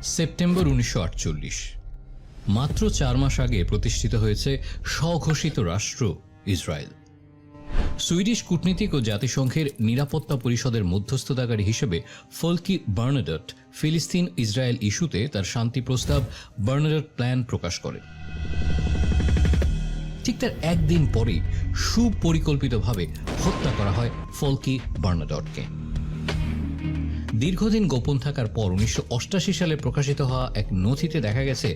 September 1948 মাত্র 4 মাস আগে প্রতিষ্ঠিত হয়েছে স্বঘোষিত রাষ্ট্র ইসরায়েল। সুইডিশ কূটনীতিক ও জাতিসংঘের নিরাপত্তা পরিষদের মধ্যস্থতাকারী হিসেবে ফোলকি বার্নাডট ফিলিস্তিন ইসরায়েল ইস্যুতে তার শান্তি প্রস্তাব বার্নাডট প্ল্যান প্রকাশ করে। ঠিক তার একদিন পরেই সুপরিকল্পিতভাবে হত্যা করা হয় ফোলকি বার্নাডটকে। দীর্ঘদিন গোপন থাকার পর 1988 সালে প্রকাশিত হওয়া এক নথিতে দেখা গেছে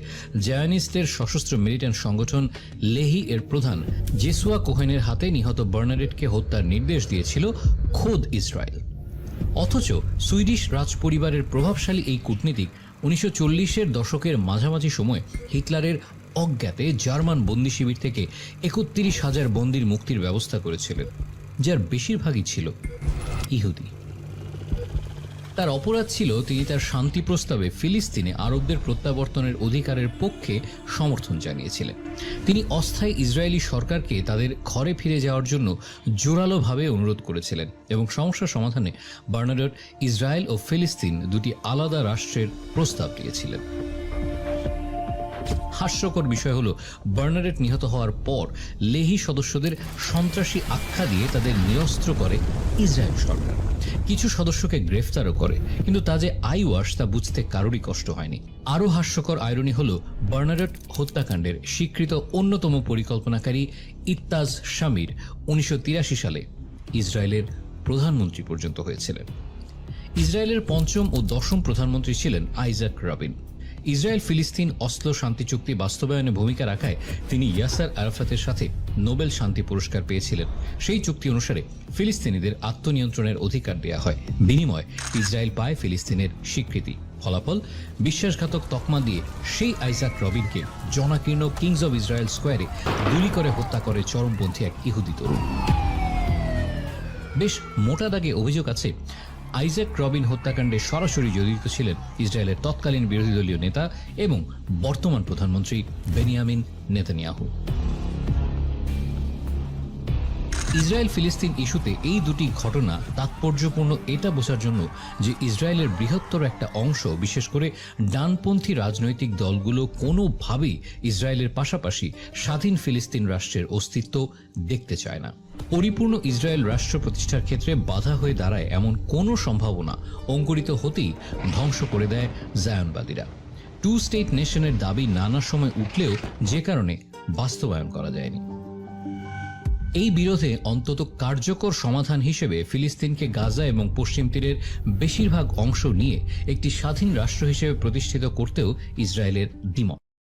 জায়নিস্টের সশস্ত্র মিলিটেন্ট সংগঠন লেহি এর প্রধান জেসুয়া কোহেনের হাতে নিহত বার্নাডটকে হত্যার নির্দেশ দিয়েছিল খোদ ইসরায়েল। অথচ সুইডিশ রাজপরিবারের প্রভাবশালী এই কূটনীতিক 1940-এর দশকের মাঝামাঝি সময় হিটলারের অজ্ঞাতে জার্মান বন্দি শিবির থেকে 31,000 বন্দির মুক্তির ব্যবস্থা করেছিলেন, যার বেশিরভাগই ছিল ইহুদি। তার অপরাধ ছিল তিনি তার শান্তি প্রস্তাবে ফিলিস্তিনে আরবদের প্রত্যাবর্তনের অধিকারের পক্ষে সমর্থন জানিয়েছিলেন। তিনি অস্থায়ী ইসরায়েলি সরকারকে তাদের ঘরে ফিরে যাওয়ার জন্য জোরালোভাবে অনুরোধ করেছিলেন এবং সমস্যা সমাধানে বার্নাডট ইসরায়েল ও ফিলিস্তিন দুটি আলাদা রাষ্ট্রের প্রস্তাব দিয়েছিলেন। হাস্যকর বিষয় হল, বার্নাডট নিহত হওয়ার পর লেহি সদস্যদের সন্ত্রাসী আখ্যা দিয়ে তাদের নিরস্ত্র করে ইসরায়েল সরকার। কিছু সদস্যকে গ্রেফতারও করে, কিন্তু তা যে আইওয়াশ তা বুঝতে কারোরই কষ্ট হয়নি। আরও হাস্যকর আইরনি হল, বার্নাডট হত্যাকাণ্ডের স্বীকৃত অন্যতম পরিকল্পনাকারী ইত্তাজ শামির 1983 সালে ইসরায়েলের প্রধানমন্ত্রী পর্যন্ত হয়েছিলেন। ইসরায়েলের পঞ্চম ও দশম প্রধানমন্ত্রী ছিলেন আইজাক রাবিন। ইসরায়েল ফিলিস্তিন অসলো শান্তি চুক্তি বাস্তবায়নে ভূমিকা রাখায় তিনি ইয়াসার আরাফাতের সাথে নোবেল শান্তি পুরস্কার পেয়েছিলেন। সেই চুক্তি অনুসারে ফিলিস্তিনিদের আত্মনিয়ন্ত্রণের অধিকার দেয়া হয়, বিনিময় ইসরায়েল পায় ফিলিস্তিনের স্বীকৃতি। ফলাফল, বিশ্বাসঘাতক তকমা দিয়ে সেই আইজাক রবিনকে জনাকীর্ণ কিংস অব ইসরায়েল স্কোয়ারে গুলি করে হত্যা করে চরমপন্থী এক ইহুদি তরুণ। বেশ মোটা দাগে অভিযোগ আছে, আইজাক রবিন হত্যাকাণ্ডে সরাসরি জড়িত ছিলেন ইসরায়েলের তৎকালীন বিরোধী দলীয় নেতা এবং বর্তমান প্রধানমন্ত্রী বেনিয়ামিন নেতানিয়াহু। ইসরায়েল ফিলিস্তিন ইস্যুতে এই দুটি ঘটনা তাৎপর্যপূর্ণ এটা বোঝার জন্য যে ইসরায়েলের বৃহত্তর একটা অংশ, বিশেষ করে ডানপন্থী রাজনৈতিক দলগুলো কোনোভাবেই ইসরায়েলের পাশাপাশি স্বাধীন ফিলিস্তিন রাষ্ট্রের অস্তিত্ব দেখতে চায় না। পরিপূর্ণ ইসরায়েল রাষ্ট্র প্রতিষ্ঠার ক্ষেত্রে বাধা হয়ে দাঁড়ায় এমন কোনো সম্ভাবনা অঙ্কুরিত হতেই ধ্বংস করে দেয় জায়নবাদীরা। 2 স্টেট নেশনের দাবি নানা সময় উঠলেও যে কারণে বাস্তবায়ন করা যায়নি। এই বিরোধে অন্তত কার্যকর সমাধান হিসেবে ফিলিস্তিনকে গাজা এবং পশ্চিম তীরের বেশিরভাগ অংশ নিয়ে একটি স্বাধীন রাষ্ট্র হিসেবে প্রতিষ্ঠিত করতেও ইসরায়েলের দ্বিমত।